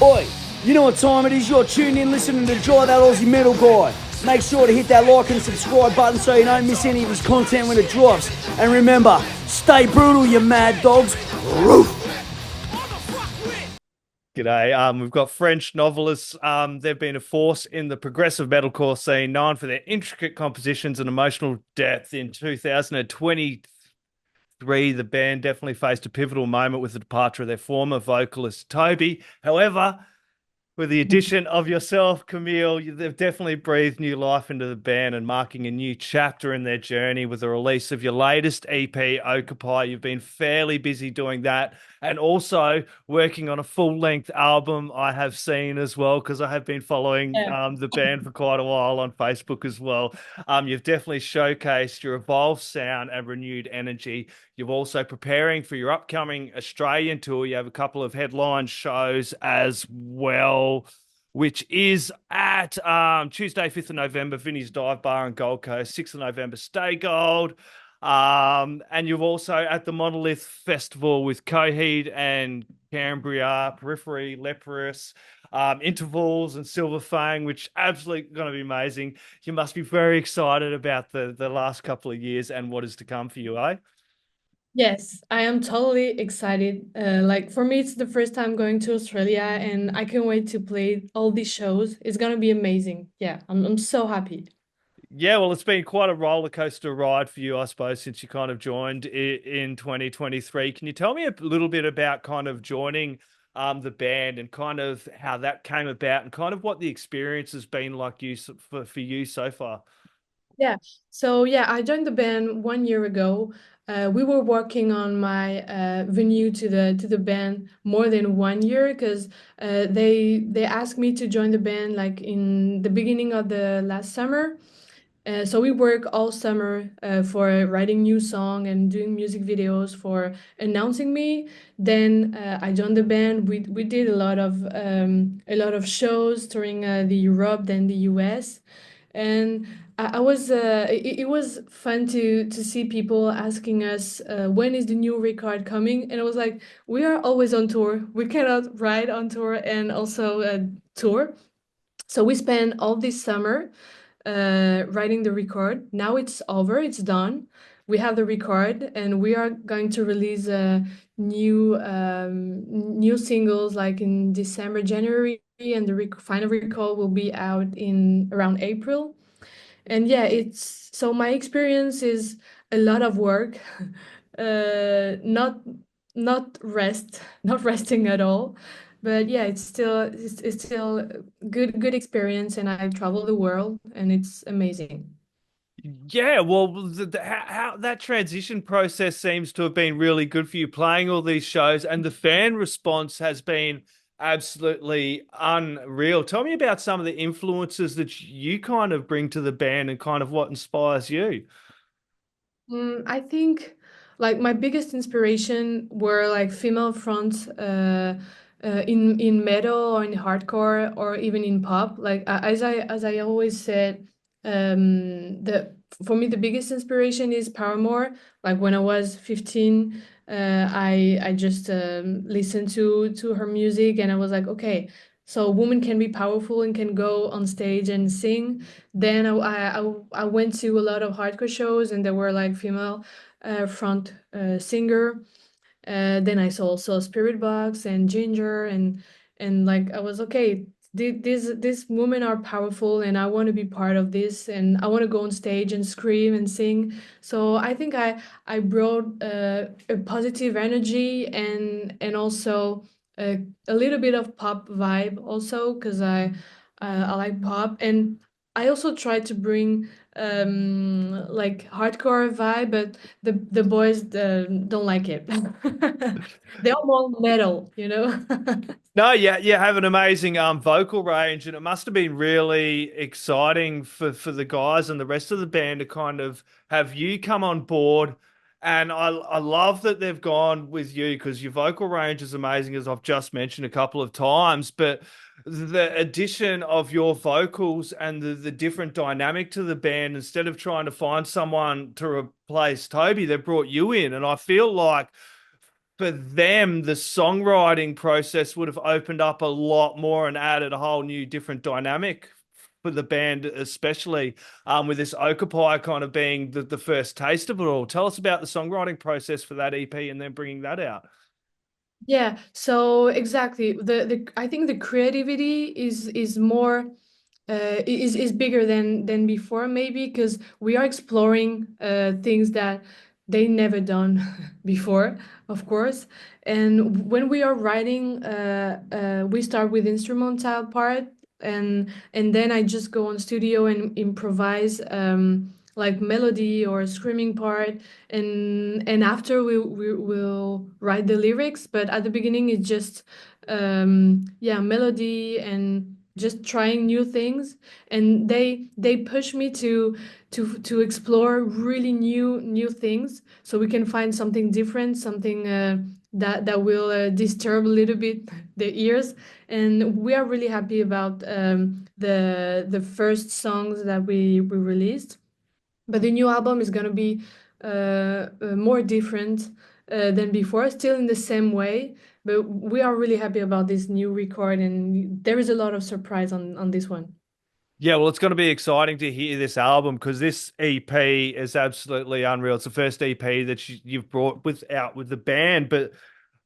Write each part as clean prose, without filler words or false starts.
Oi, you know what time it is? You're tuned in listening to Dry That Aussie Metal Guy. Make sure to hit that like and subscribe button so you don't miss any of his content when it drops. And remember, stay brutal, you mad dogs. Roof! G'day. We've got French novelists. They've been a force in the progressive metalcore scene, known for their intricate compositions and emotional depth. In 2023, the band definitely faced a pivotal moment with the departure of their former vocalist, Tobi. However, with the addition of yourself, Camille, they've definitely breathed new life into the band and marking a new chapter in their journey with the release of your latest EP, Okapi. You've been fairly busy doing that and also working on a full-length album, I have seen as well, because I have been following Yeah. the band for quite a while on Facebook as well. You've definitely showcased your evolved sound and renewed energy. You're also preparing for your upcoming Australian tour. You have a couple of headline shows as well, which is at Tuesday, 5th of November, Vinnie's Dive Bar in Gold Coast, 6th of November, Stay Gold. And you've also at the Monolith Festival with Coheed and Cambria, Periphery, Leprous, Intervals and Silver Fang, which absolutely going to be amazing. You must be very excited about the last couple of years and what is to come for you, eh? Yes, I am totally excited. Like for me, it's the first time going to Australia, and I can't wait to play all these shows. It's gonna be amazing. Yeah, I'm so happy. Yeah, well, it's been quite a roller coaster ride for you, I suppose, since you kind of joined in 2023. Can you tell me a little bit about kind of joining the band and kind of how that came about and kind of what the experience has been like for you so far? Yeah. So yeah, I joined the band 1 year ago. We were working on my venue to the band more than 1 year because they asked me to join the band like in the beginning of the last summer. So we work all summer for writing new song and doing music videos for announcing me. Then I joined the band. We did a lot of shows touring the Europe, then the US, and I was it was fun to see people asking us when is the new record coming, and I was like, we are always on tour. We cannot ride on tour and also tour. So we spent all this summer writing the record. Now it's over, it's done. We have the record, and we are going to release new singles like in December, January, and the final record will be out in around April. And yeah, it's so my experience is a lot of work, not not resting at all. But yeah, it's still good experience, and I travel the world, and it's amazing. Yeah, well, how that transition process seems to have been really good for you playing all these shows, and the fan response has been absolutely unreal. Tell me about some of the influences that you kind of bring to the band and kind of what inspires you. I think like my biggest inspiration were like female fronts in metal or in hardcore or even in pop. Like as I always said, the for me the biggest inspiration is Paramore. Like when I was 15, I just listened to her music, and I was like, okay, so a woman can be powerful and can go on stage and sing. Then I went to a lot of hardcore shows, and there were like female front singer. Then I saw also Spirit Box and Ginger, and like I was okay. These women are powerful, and I want to be part of this, and I want to go on stage and scream and sing. So I think I brought a positive energy, and also a little bit of pop vibe also because I like pop, and I also try to bring like hardcore vibe, but the boys don't like it. They're more metal, you know. No, yeah, you have an amazing vocal range, and it must have been really exciting for the guys and the rest of the band to kind of have you come on board. And I love that they've gone with you because your vocal range is amazing, as I've just mentioned a couple of times. But the addition of your vocals and the different dynamic to the band, instead of trying to find someone to replace Tobi, they brought you in, and I feel like for them, the songwriting process would have opened up a lot more and added a whole new different dynamic for the band, especially with this Okapi kind of being the first taste of it all. Tell us about the songwriting process for that EP and then bringing that out. Yeah, so exactly. The I think the creativity is more is bigger than before, maybe because we are exploring things that they never done before, of course. And when we are writing, we start with instrumental part, and then I just go on studio and improvise like melody or screaming part, and after we will write the lyrics. But at the beginning, it's just yeah, melody and just trying new things, and they push me to explore really new things, so we can find something different, something that will disturb a little bit the ears. And we are really happy about the first songs that we released, but the new album is gonna be more different than before, still in the same way. But we are really happy about this new record, and there is a lot of surprise on this one. Yeah, well, it's going to be exciting to hear this album because this EP is absolutely unreal. It's the first EP that you've brought out with the band, but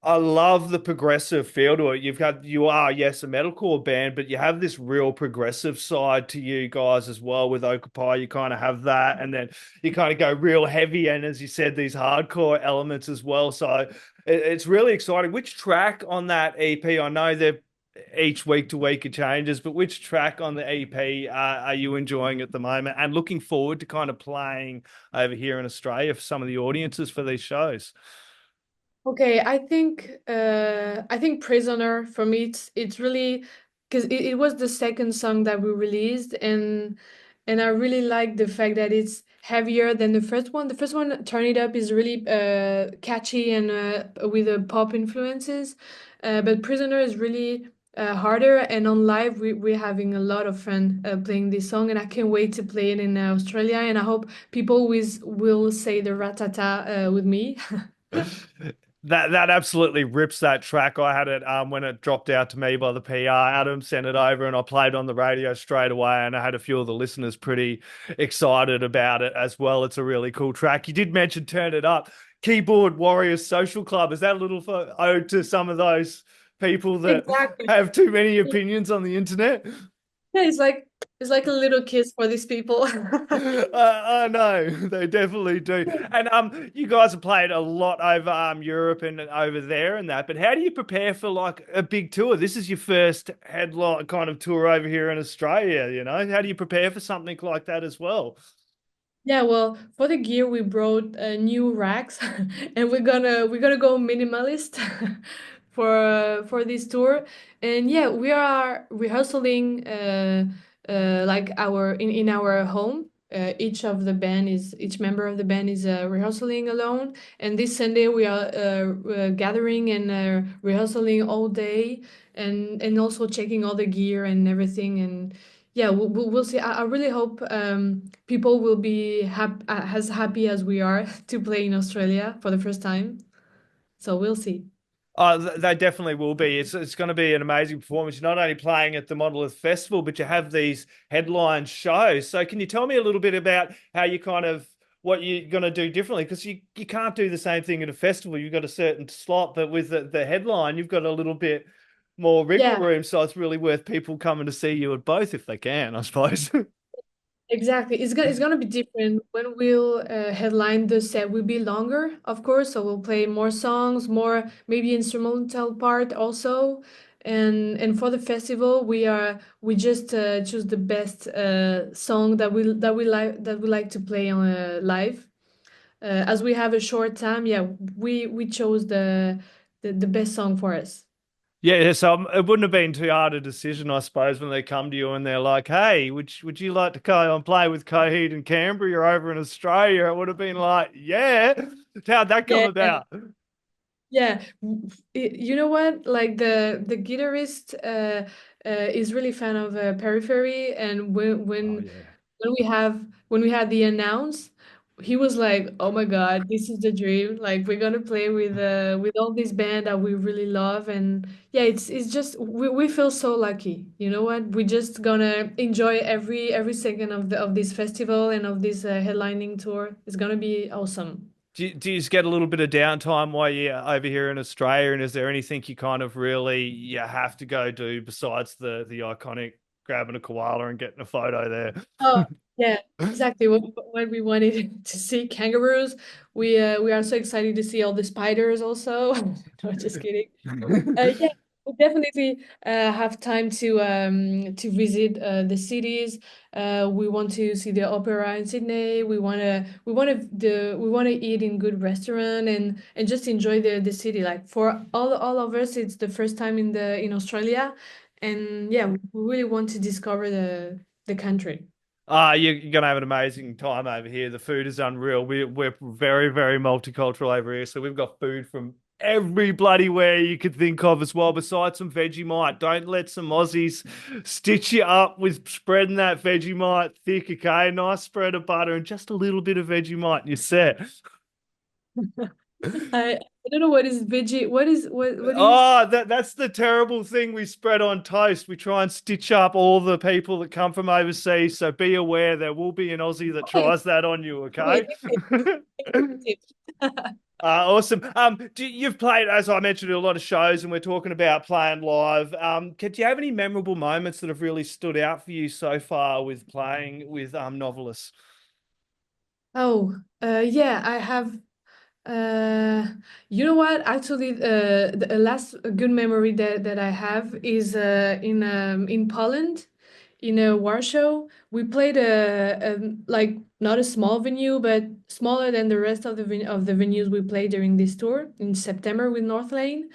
I love the progressive feel to it. You are, yes, a metalcore band, but you have this real progressive side to you guys as well with Okapi. You kind of have that, and then you kind of go real heavy, and as you said, these hardcore elements as well. So it's really exciting. Which track on that EP? I know they're each week to week it changes, but which track on the EP are you enjoying at the moment and looking forward to kind of playing over here in Australia for some of the audiences for these shows? Okay, I think Prisoner, for me, it's really because it was the second song that we released, and I really like the fact that it's heavier than the first one. The first one, Turn It Up, is really catchy and with pop influences, but Prisoner is really harder. And on live, we're having a lot of fun playing this song, and I can't wait to play it in Australia. And I hope people will say the ratata with me. That absolutely rips that track. I had it when it dropped out to me by the PR. Adam sent it over and I played on the radio straight away, and I had a few of the listeners pretty excited about it as well. It's a really cool track. You did mention Turn It Up. Keyboard Warriors Social Club. Is that a little ode to some of those people that Exactly. have too many opinions on the internet? Yeah, it's like a little kiss for these people. I know they definitely do. And you guys have played a lot over Europe and over there and that. But how do you prepare for like a big tour? This is your first headline kind of tour over here in Australia. You know, how do you prepare for something like that as well? Yeah, well, for the gear we brought new racks, and we're gonna go minimalist for this tour. And yeah, we are rehearsing like our in our home. Each member of the band is rehearsing alone. And this Sunday we are gathering and rehearsing all day, and also checking all the gear and everything. And yeah, we'll see. I really hope people will be as happy as we are to play in Australia for the first time. So we'll see. They definitely will be. It's going to be an amazing performance. You're not only playing at the Monolith Festival, but you have these headline shows. So can you tell me a little bit about how you kind of what you're going to do differently? Because you can't do the same thing at a festival. You've got a certain slot, but with the headline, you've got a little bit more wriggle Yeah, room. So it's really worth people coming to see you at both if they can, I suppose. exactly. It's gonna be different when we'll headline. The set will be longer, of course, so we'll play more songs, more maybe instrumental part also. And for the festival, we just choose the best song that we like to play on live. As we have a short time, yeah, we chose the best song for us. Yeah, so it wouldn't have been too hard a decision, I suppose, when they come to you and they're like, "Hey, would you like to go and play with Coheed and Canberra? You're over in Australia." It would have been like, "Yeah." How'd that come Yeah, about? yeah. You know what? Like the guitarist is really fan of Periphery, and Oh yeah. when we had the announce, he was like, "Oh my God, this is the dream! Like we're gonna play with all this band that we really love." And yeah, it's just we feel so lucky. You know what? We're just gonna enjoy every second of this festival and of this headlining tour. It's gonna be awesome. Do you just get a little bit of downtime while you're over here in Australia? And is there anything you kind of really you have to go do besides the iconic grabbing a koala and getting a photo there? Oh, yeah, exactly. What we wanted to see kangaroos. We are so excited to see all the spiders also. No, just kidding. Yeah, we definitely have time to visit the cities. We want to see the opera in Sydney. We wanna eat in good restaurant and just enjoy the city. Like for all of us, it's the first time in Australia, and yeah, we really want to discover the country. You're gonna have an amazing time over here. The food is unreal. We're very, very multicultural over here, so we've got food from every bloody where you could think of as well, besides some Vegemite. Don't let some Aussies stitch you up with spreading that Vegemite thick, okay? Nice spread of butter and just a little bit of Vegemite and you're set. I don't know what is veggie. What is? Oh, that's the terrible thing we spread on toast. We try and stitch up all the people that come from overseas. So be aware there will be an Aussie that Wait, tries that on you, okay? wait, wait. Awesome. You've played, as I mentioned, a lot of shows, and we're talking about playing live. Do you have any memorable moments that have really stood out for you so far with playing with Novelists? Oh, yeah, I have. Uh, you know what? Actually, the last good memory that I have is in Poland, in Warsaw. We played a like not a small venue, but smaller than the rest of the venues we played during this tour in September with North Lane.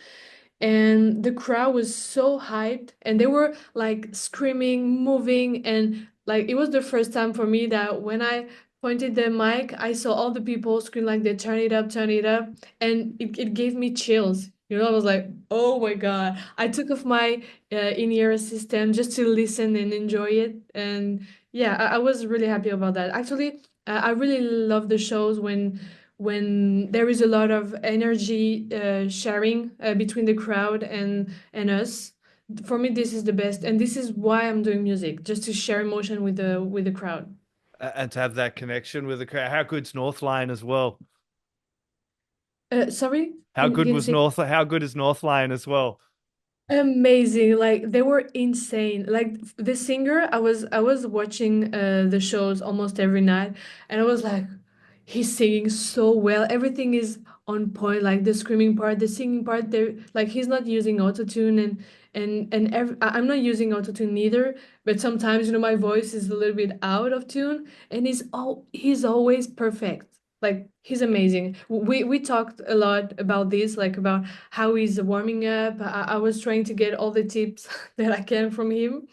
And the crowd was so hyped, and they were like screaming, moving, and like it was the first time for me that when I pointed the mic, I saw all the people scream like they turn it up, and it gave me chills. I was like, oh my God. I took off my in-ear system just to listen and enjoy it. And yeah, I was really happy about that. Actually, I really love the shows when there is a lot of energy sharing between the crowd and us. For me, this is the best, and this is why I'm doing music, just to share emotion with the crowd. And to have that connection with the crowd. How good's North Lane as well? Sorry, can you say? How good is North Lane as well? Amazing. Like they were insane. Like the singer, I was watching the shows almost every night, and I was like, he's singing so well. Everything is on point, like the screaming part, the singing part, there like he's not using autotune I'm not using autotune neither, but sometimes my voice is a little bit out of tune, and he's always perfect. Like he's amazing. We talked a lot about this, like about how he's warming up. I was trying to get all the tips that I can from him.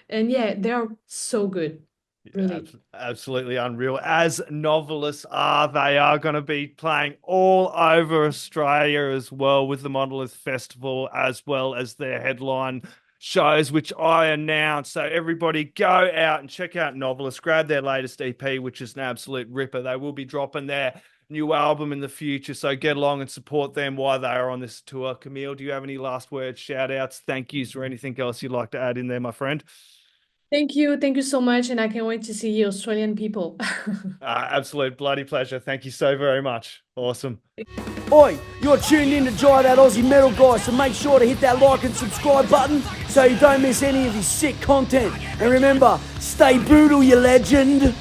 And yeah, they are so good. Yeah, Really. absolutely unreal. As Novelists are, they are going to be playing all over Australia as well with the Monolith Festival, as well as their headline shows, which I announced. So everybody go out and check out Novelists, grab their latest EP, which is an absolute ripper. They will be dropping their new album in the future. So get along and support them while they are on this tour. Camille, do you have any last words, shout outs, thank yous, or anything else you'd like to add in there, my friend? Thank you. Thank you so much. And I can't wait to see you Australian people. Absolute bloody pleasure. Thank you so very much. Awesome. Oi, you're tuned in to Jai That Aussie Metal Guy, so make sure to hit that like and subscribe button so you don't miss any of his sick content. And remember, stay brutal, you legend.